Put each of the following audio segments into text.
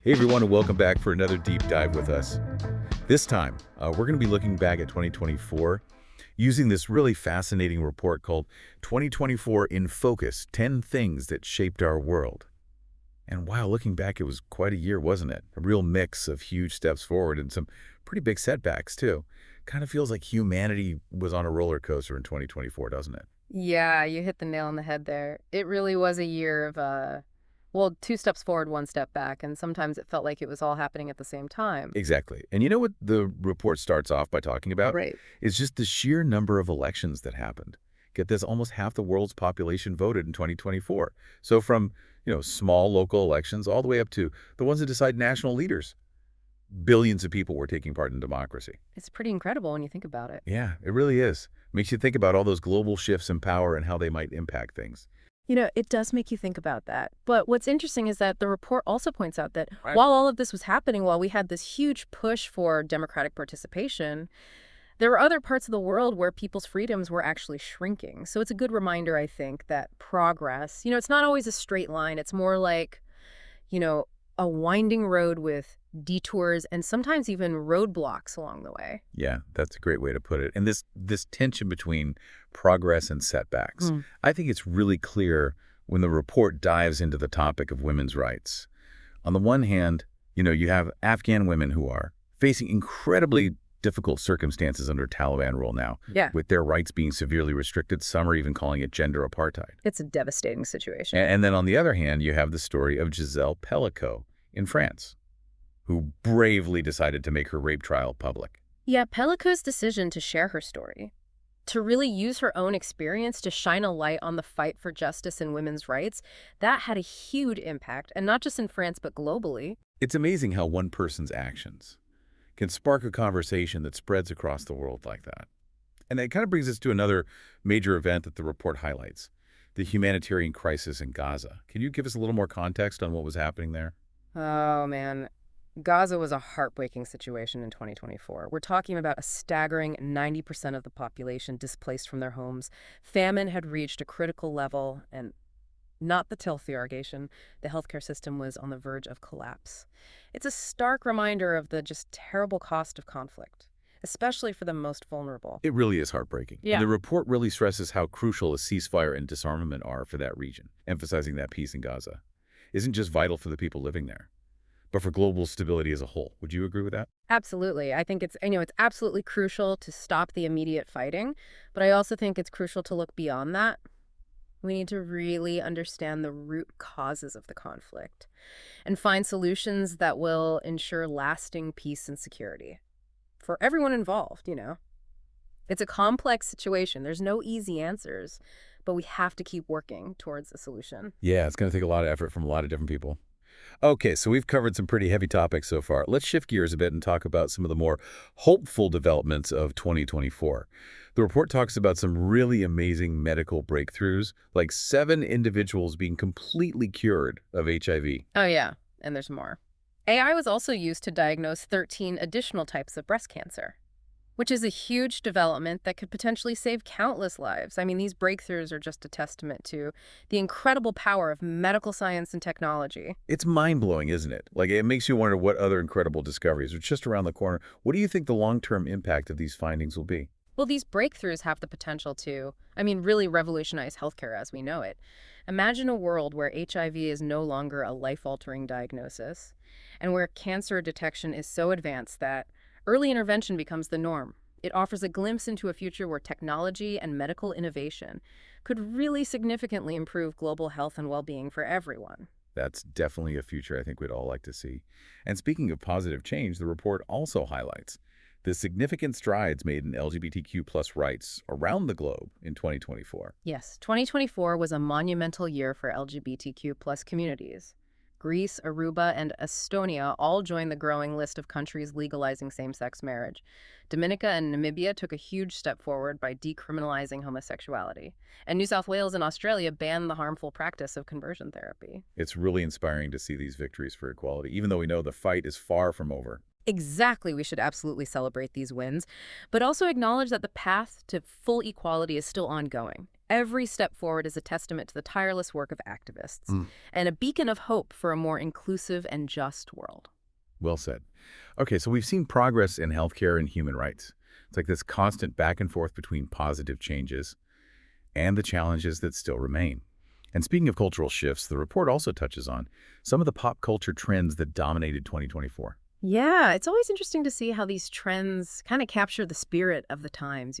Hey everyone, and welcome back for another deep dive with us. This time, we're going to be looking back at 2024 using this really fascinating report called 2024 in Focus, 10 Things That Shaped Our World. And wow, looking back, it was quite a year, wasn't it? A real mix of huge steps forward and some pretty big setbacks, too. Kind of feels like humanity was on a roller coaster in 2024, doesn't it? Yeah, you hit the nail on the head there. It really was a year of, well, two steps forward, one step back, and sometimes it felt like it was all happening at the same time. Exactly. And you know what the report starts off by talking about? Right. It's just the sheer number of elections that happened. Get this, almost half the world's population voted in 2024. So from, small local elections all the way up to the ones that decide national leaders. Billions of people were taking part in democracy. It's pretty incredible when you think about it. Yeah, it really is. Makes you think about all those global shifts in power and how they might impact things. It does make you think about that. But what's interesting is that the report also points out that Right. while all of this was happening, while we had this huge push for democratic participation, there were other parts of the world where people's freedoms were actually shrinking. So it's a good reminder, I think, that progress, it's not always a straight line. It's more like, you know, a winding road with detours and sometimes even roadblocks along the way. Yeah, that's a great way to put it. And this tension between progress and setbacks, Mm. I think it's really clear when the report dives into the topic of women's rights. On the one hand, you have Afghan women who are facing incredibly difficult circumstances under Taliban rule now, Yeah, with their rights being severely restricted. Some are even calling it gender apartheid. it's a devastating situation. And then on the other hand, you have the story of Giselle Pellicot in France, who bravely decided to make her rape trial public. Yeah, Pellico's decision to share her story, to really use her own experience to shine a light on the fight for justice and women's rights, that had a huge impact, and not just in France, but globally. It's amazing how one person's actions can spark a conversation that spreads across the world like that. And that kind of brings us to another major event that the report highlights, the humanitarian crisis in Gaza. Can you give us a little more context on what was happening there? Oh, man. Gaza was a heartbreaking situation in 2024. We're talking about a staggering 90% of the population displaced from their homes. Famine had reached a critical level, and not the tilth irrigation, the healthcare system was on the verge of collapse. It's a stark reminder of the just terrible cost of conflict, especially for the most vulnerable. It really is heartbreaking. And Yeah. the report really stresses how crucial a ceasefire and disarmament are for that region, emphasizing that peace in Gaza isn't just vital for the people living there, but for global stability as a whole. Would you agree with that? Absolutely. I think it's absolutely crucial to stop the immediate fighting, but I also think it's crucial to look beyond that. We need to really understand the root causes of the conflict and find solutions that will ensure lasting peace and security for everyone involved. It's a complex situation. There's no easy answers, but we have to keep working towards a solution. Yeah, it's going to take a lot of effort from a lot of different people. Okay, so we've covered some pretty heavy topics so far. Let's shift gears a bit and talk about some of the more hopeful developments of 2024. The report talks about some really amazing medical breakthroughs, like 7 individuals being completely cured of HIV. Oh, yeah, and there's more. AI was also used to diagnose 13 additional types of breast cancer, which is a huge development that could potentially save countless lives. I mean, these breakthroughs are just a testament to the incredible power of medical science and technology. It's mind-blowing, isn't it? Like, it makes you wonder what other incredible discoveries are just around the corner. What do you think the long-term impact of these findings will be? Well, these breakthroughs have the potential to, really revolutionize healthcare as we know it. Imagine a world where HIV is no longer a life-altering diagnosis and where cancer detection is so advanced that early intervention becomes the norm. It offers a glimpse into a future where technology and medical innovation could really significantly improve global health and well-being for everyone. That's definitely a future I think we'd all like to see. And speaking of positive change, the report also highlights the significant strides made in LGBTQ plus rights around the globe in 2024. Yes, 2024 was a monumental year for LGBTQ plus communities. Greece, Aruba, and Estonia all joined the growing list of countries legalizing same-sex marriage. Dominica and Namibia took a huge step forward by decriminalizing homosexuality. And New South Wales and Australia banned the harmful practice of conversion therapy. It's really inspiring to see these victories for equality, even though we know the fight is far from over. Exactly, we should absolutely celebrate these wins, but also acknowledge that the path to full equality is still ongoing. Every step forward is a testament to the tireless work of activists Mm. and a beacon of hope for a more inclusive and just world. Well said. Okay, so we've seen progress in healthcare and human rights. It's like this constant back and forth between positive changes and the challenges that still remain. And speaking of cultural shifts, the report also touches on some of the pop culture trends that dominated 2024. Yeah, it's always interesting to see how these trends kind of capture the spirit of the times,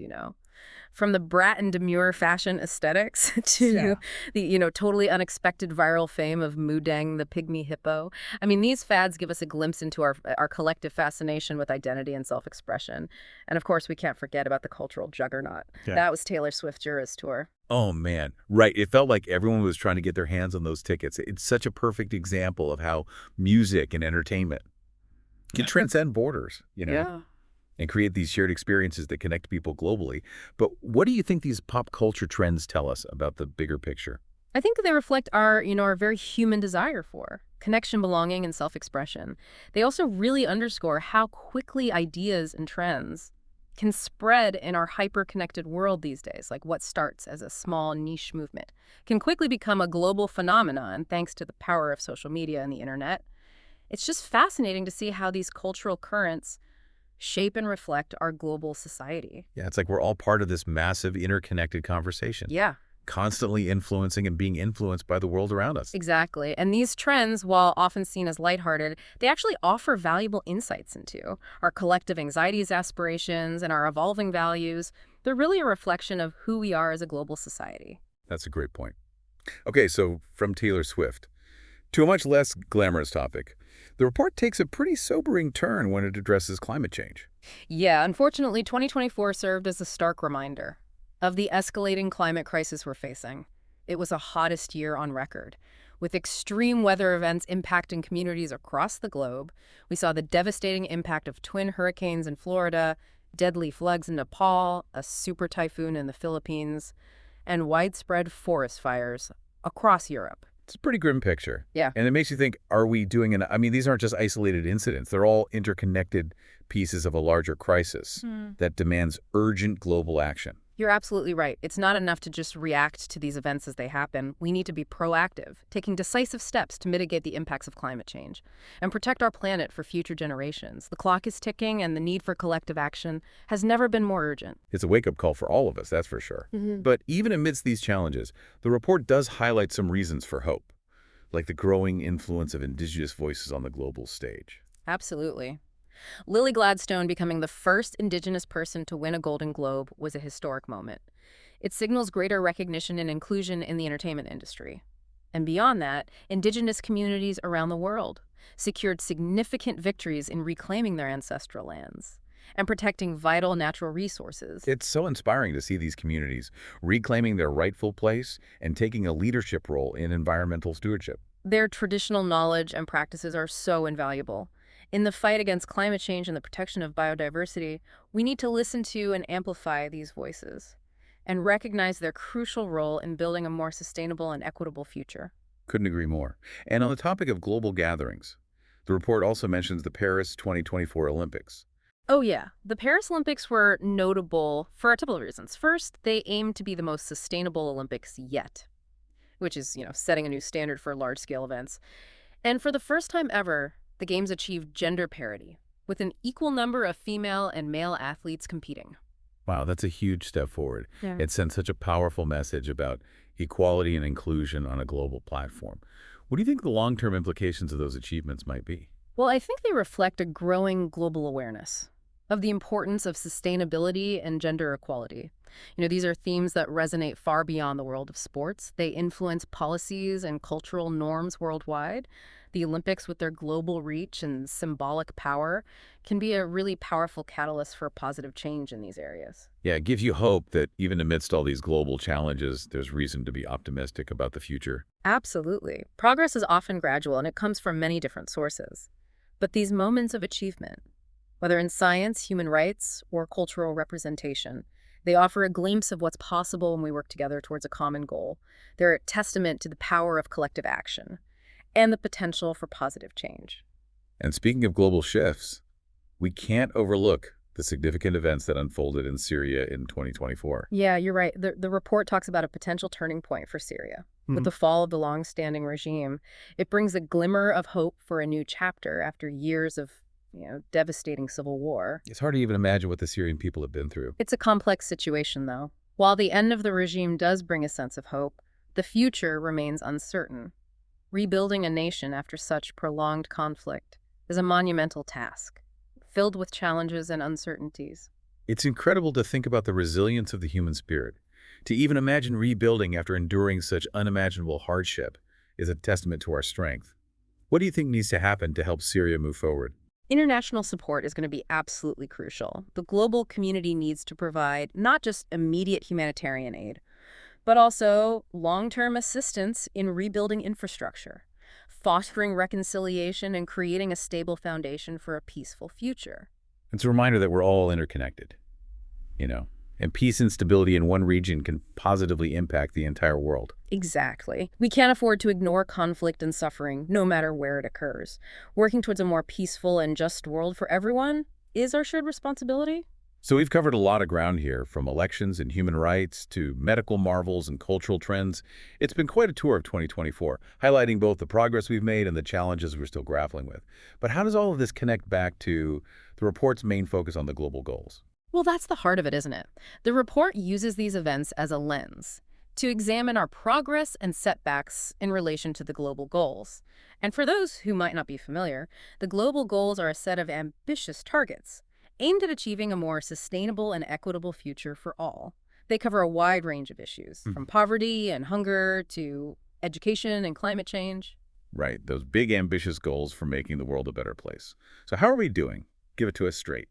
From the brat and demure fashion aesthetics to Yeah. the, totally unexpected viral fame of Mudang the pygmy hippo. I mean, these fads give us a glimpse into our collective fascination with identity and self-expression. And of course, we can't forget about the cultural juggernaut. Yeah. That was Taylor Swift's Eras tour. Oh, man. Right. It felt like everyone was trying to get their hands on those tickets. It's such a perfect example of how music and entertainment can transcend borders, Yeah. and create these shared experiences that connect people globally. But what do you think these pop culture trends tell us about the bigger picture? I think they reflect our very human desire for connection, belonging, and self-expression. They also really underscore how quickly ideas and trends can spread in our hyper-connected world these days. Like what starts as a small niche movement can quickly become a global phenomenon thanks to the power of social media and the internet. It's just fascinating to see how these cultural currents shape and reflect our global society. Yeah, it's like we're all part of this massive interconnected conversation, Yeah. constantly influencing and being influenced by the world around us. Exactly. And these trends, while often seen as lighthearted, they actually offer valuable insights into our collective anxieties, aspirations, and our evolving values. They're really a reflection of who we are as a global society. That's a great point. Okay, so from Taylor Swift to a much less glamorous topic, the report takes a pretty sobering turn when it addresses climate change. Yeah, unfortunately, 2024 served as a stark reminder of the escalating climate crisis we're facing. It was the hottest year on record, with extreme weather events impacting communities across the globe. We saw the devastating impact of twin hurricanes in Florida, deadly floods in Nepal, a super typhoon in the Philippines, and widespread forest fires across Europe. It's a pretty grim picture. Yeah. And it makes you think, are we doing I mean, these aren't just isolated incidents. They're all interconnected pieces of a larger crisis that demands urgent global action. You're absolutely right. It's not enough to just react to these events as they happen. We need to be proactive, taking decisive steps to mitigate the impacts of climate change and protect our planet for future generations. The clock is ticking, and the need for collective action has never been more urgent. It's a wake-up call for all of us, that's for sure. But even amidst these challenges, the report does highlight some reasons for hope, like the growing influence of indigenous voices on the global stage. Absolutely. Lily Gladstone becoming the first Indigenous person to win a Golden Globe was a historic moment. It signals greater recognition and inclusion in the entertainment industry. And beyond that, Indigenous communities around the world secured significant victories in reclaiming their ancestral lands and protecting vital natural resources. It's so inspiring to see these communities reclaiming their rightful place and taking a leadership role in environmental stewardship. Their traditional knowledge and practices are so invaluable. In the fight against climate change and the protection of biodiversity, we need to listen to and amplify these voices and recognize their crucial role in building a more sustainable and equitable future. Couldn't agree more. And on the topic of global gatherings, the report also mentions the Paris 2024 Olympics. Oh yeah, the Paris Olympics were notable for a couple of reasons. First, they aimed to be the most sustainable Olympics yet, which is, setting a new standard for large-scale events. And for the first time ever, the Games achieved gender parity, with an equal number of female and male athletes competing. Wow, that's a huge step forward. Yeah. It sends such a powerful message about equality and inclusion on a global platform. What do you think the long-term implications of those achievements might be? Well, I think they reflect a growing global awareness of the importance of sustainability and gender equality. These are themes that resonate far beyond the world of sports. They influence policies and cultural norms worldwide. The Olympics, with their global reach and symbolic power, can be a really powerful catalyst for positive change in these areas. Yeah, it gives you hope that even amidst all these global challenges, there's reason to be optimistic about the future. Absolutely. Progress is often gradual, and it comes from many different sources. But these moments of achievement, whether in science, human rights, or cultural representation, they offer a glimpse of what's possible when we work together towards a common goal. They're a testament to the power of collective action and the potential for positive change. And speaking of global shifts, we can't overlook the significant events that unfolded in Syria in 2024. Yeah, you're right. The report talks about a potential turning point for Syria. With the fall of the long-standing regime, it brings a glimmer of hope for a new chapter after years of, devastating civil war. It's hard to even imagine what the Syrian people have been through. It's a complex situation, though. While the end of the regime does bring a sense of hope, the future remains uncertain. Rebuilding a nation after such prolonged conflict is a monumental task, filled with challenges and uncertainties. It's incredible to think about the resilience of the human spirit. To even imagine rebuilding after enduring such unimaginable hardship is a testament to our strength. What do you think needs to happen to help Syria move forward? International support is going to be absolutely crucial. The global community needs to provide not just immediate humanitarian aid, but also long-term assistance in rebuilding infrastructure, fostering reconciliation, and creating a stable foundation for a peaceful future. It's a reminder that we're all interconnected, you know, and peace and stability in one region can positively impact the entire world. Exactly. We can't afford to ignore conflict and suffering, no matter where it occurs. Working towards a more peaceful and just world for everyone is our shared responsibility. So we've covered a lot of ground here, from elections and human rights to medical marvels and cultural trends. It's been quite a tour of 2024, highlighting both the progress we've made and the challenges we're still grappling with. But how does all of this connect back to the report's main focus on the global goals? Well, that's the heart of it, isn't it? The report uses these events as a lens to examine our progress and setbacks in relation to the global goals. And for those who might not be familiar, the global goals are a set of ambitious targets aimed at achieving a more sustainable and equitable future for all. They cover a wide range of issues, from poverty and hunger to education and climate change. Right, those big ambitious goals for making the world a better place. So how are we doing? Give it to us straight.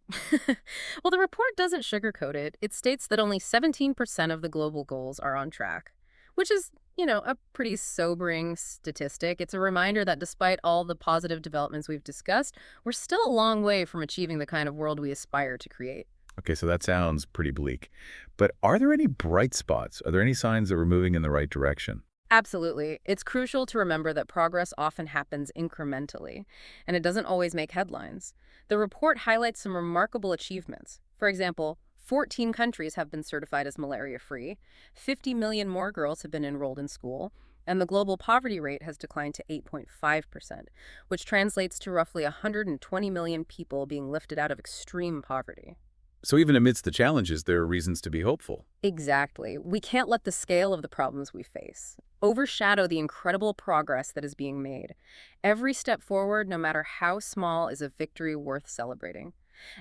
Well, the report doesn't sugarcoat it. It states that only 17% of the global goals are on track, which is, a pretty sobering statistic. It's a reminder that despite all the positive developments we've discussed, we're still a long way from achieving the kind of world we aspire to create. Okay, so that sounds pretty bleak. But are there any bright spots? Are there any signs that we're moving in the right direction? Absolutely. It's crucial to remember that progress often happens incrementally, and it doesn't always make headlines. The report highlights some remarkable achievements. For example, 14 countries have been certified as malaria-free, 50 million more girls have been enrolled in school, and the global poverty rate has declined to 8.5%, which translates to roughly 120 million people being lifted out of extreme poverty. So even amidst the challenges, there are reasons to be hopeful. Exactly. We can't let the scale of the problems we face overshadow the incredible progress that is being made. Every step forward, no matter how small, is a victory worth celebrating.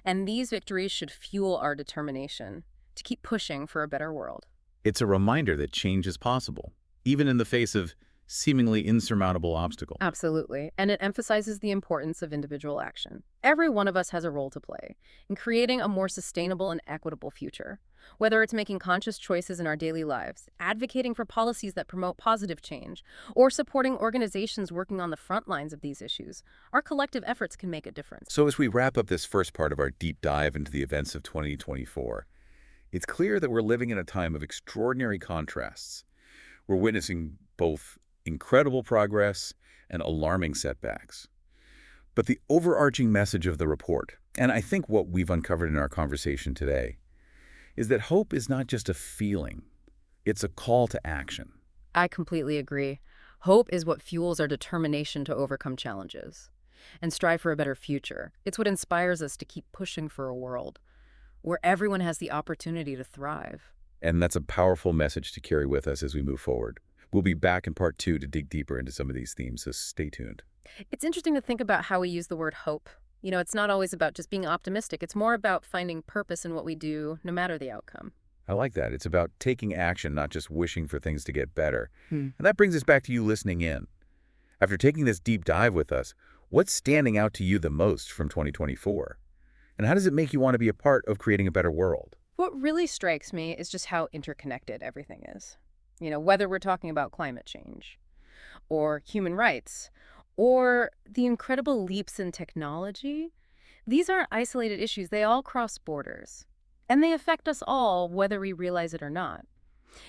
And these victories should fuel our determination to keep pushing for a better world. It's a reminder that change is possible, even in the face of seemingly insurmountable obstacles. Absolutely. And it emphasizes the importance of individual action. Every one of us has a role to play in creating a more sustainable and equitable future. Whether it's making conscious choices in our daily lives, advocating for policies that promote positive change, or supporting organizations working on the front lines of these issues, our collective efforts can make a difference. So as we wrap up this first part of our deep dive into the events of 2024, it's clear that we're living in a time of extraordinary contrasts. We're witnessing both incredible progress and alarming setbacks. But the overarching message of the report, and I think what we've uncovered in our conversation today, is that hope is not just a feeling, it's a call to action. I completely agree. Hope is what fuels our determination to overcome challenges and strive for a better future. It's what inspires us to keep pushing for a world where everyone has the opportunity to thrive. And that's a powerful message to carry with us as we move forward. We'll be back in part 2 to dig deeper into some of these themes, so stay tuned. It's interesting to think about how we use the word hope. It's not always about just being optimistic. It's more about finding purpose in what we do, no matter the outcome. I like that. It's about taking action, not just wishing for things to get better. And that brings us back to you listening in. After taking this deep dive with us, what's standing out to you the most from 2024? And how does it make you want to be a part of creating a better world? What really strikes me is just how interconnected everything is. Whether we're talking about climate change or human rights or the incredible leaps in technology, these aren't isolated issues. They all cross borders, and they affect us all, whether we realize it or not.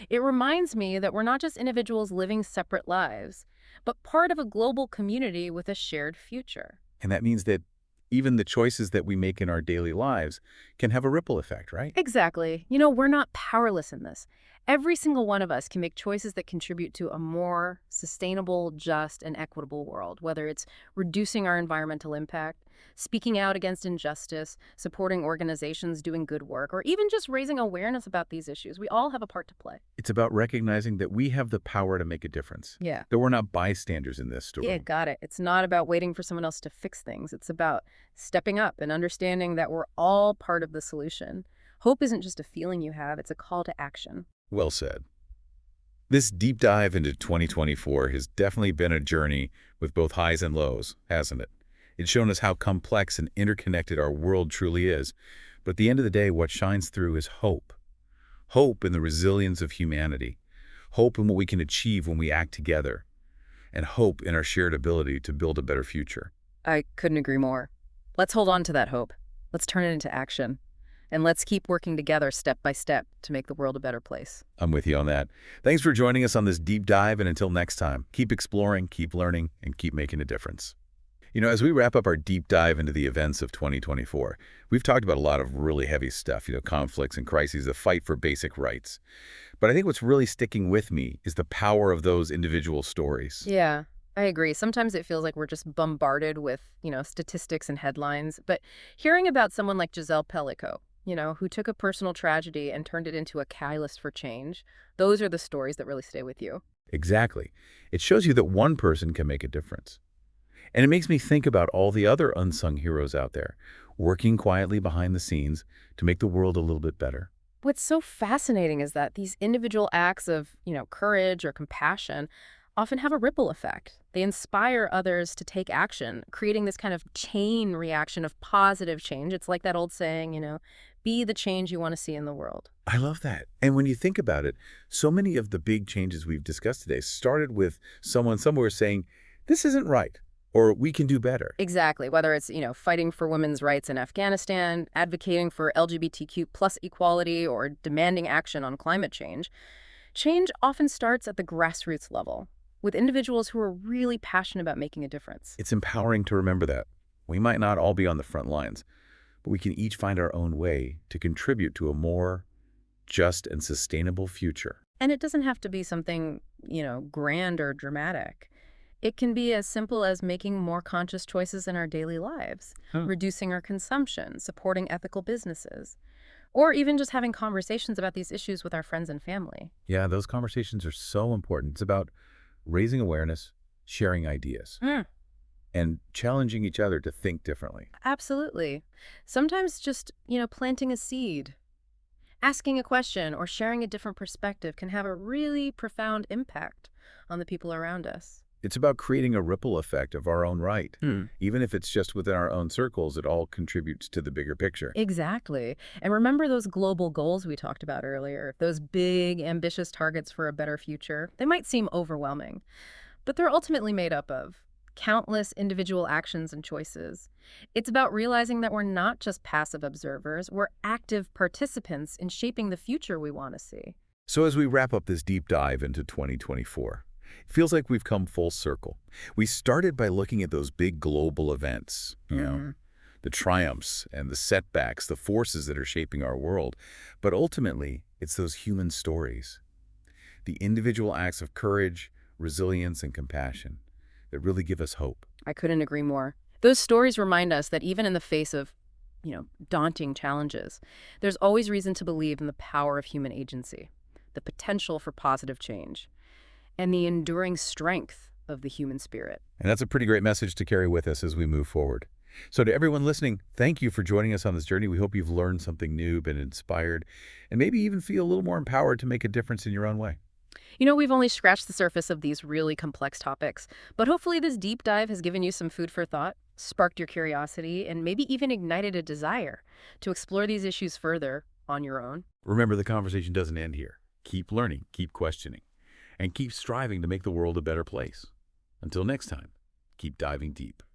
It reminds me that we're not just individuals living separate lives, but part of a global community with a shared future. And that means that Even the choices that we make in our daily lives can have a ripple effect, right? Exactly. We're not powerless in this. Every single one of us can make choices that contribute to a more sustainable, just, and equitable world, whether it's reducing our environmental impact, speaking out against injustice, supporting organizations doing good work, or even just raising awareness about these issues. We all have a part to play. It's about recognizing that we have the power to make a difference, Yeah. that we're not bystanders in this Yeah, story. got it. It's not about waiting for someone else to fix things. It's about stepping up and understanding that we're all part of the solution. Hope isn't just a feeling you have, it's a call to action. Well said. This deep dive into 2024 has definitely been a journey with both highs and lows, hasn't it? It's shown us how complex and interconnected our world truly is. But at the end of the day, what shines through is hope. Hope in the resilience of humanity. Hope in what we can achieve when we act together. And hope in our shared ability to build a better future. I couldn't agree more. Let's hold on to that hope. Let's turn it into action. And let's keep working together step by step to make the world a better place. I'm with you on that. Thanks for joining us on this deep dive, and until next time, keep exploring, keep learning, and keep making a difference. As we wrap up our deep dive into the events of 2024, we've talked about a lot of really heavy stuff, conflicts and crises, the fight for basic rights. But I think what's really sticking with me is the power of those individual stories. Yeah, I agree. Sometimes it feels like we're just bombarded with, statistics and headlines. But hearing about someone like Giselle Pellico, who took a personal tragedy and turned it into a catalyst for change, those are the stories that really stay with you. Exactly. It shows you that one person can make a difference. And it makes me think about all the other unsung heroes out there, working quietly behind the scenes to make the world a little bit better. What's so fascinating is that these individual acts of, courage or compassion often have a ripple effect. They inspire others to take action, creating this kind of chain reaction of positive change. It's like that old saying, be the change you want to see in the world. I love that. And when you think about it, so many of the big changes we've discussed today started with someone somewhere saying, this isn't right, or we can do better. Exactly. Whether it's, fighting for women's rights in Afghanistan, advocating for LGBTQ plus equality, or demanding action on climate change, change often starts at the grassroots level with individuals who are really passionate about making a difference. It's empowering to remember that. We might not all be on the front lines, but we can each find our own way to contribute to a more just and sustainable future. And it doesn't have to be something, grand or dramatic. It can be as simple as making more conscious choices in our daily lives, reducing our consumption, supporting ethical businesses, or even just having conversations about these issues with our friends and family. Yeah, those conversations are so important. It's about raising awareness, sharing ideas, and challenging each other to think differently. Absolutely. Sometimes just, planting a seed, asking a question, or sharing a different perspective can have a really profound impact on the people around us. It's about creating a ripple effect of our own right. Even if it's just within our own circles, it all contributes to the bigger picture. Exactly. And remember those global goals we talked about earlier, those big, ambitious targets for a better future? They might seem overwhelming, but they're ultimately made up of countless individual actions and choices. It's about realizing that we're not just passive observers, we're active participants in shaping the future we want to see. So as we wrap up this deep dive into 2024, it feels like we've come full circle. We started by looking at those big global events, the triumphs and the setbacks, the forces that are shaping our world. But ultimately, it's those human stories, the individual acts of courage, resilience, and compassion that really give us hope. I couldn't agree more. Those stories remind us that even in the face of, daunting challenges, there's always reason to believe in the power of human agency, the potential for positive change, and the enduring strength of the human spirit. And that's a pretty great message to carry with us as we move forward. So to everyone listening, thank you for joining us on this journey. We hope you've learned something new, been inspired, and maybe even feel a little more empowered to make a difference in your own way. We've only scratched the surface of these really complex topics, but hopefully this deep dive has given you some food for thought, sparked your curiosity, and maybe even ignited a desire to explore these issues further on your own. Remember, the conversation doesn't end here. Keep learning, keep questioning, and keep striving to make the world a better place. Until next time, keep diving deep.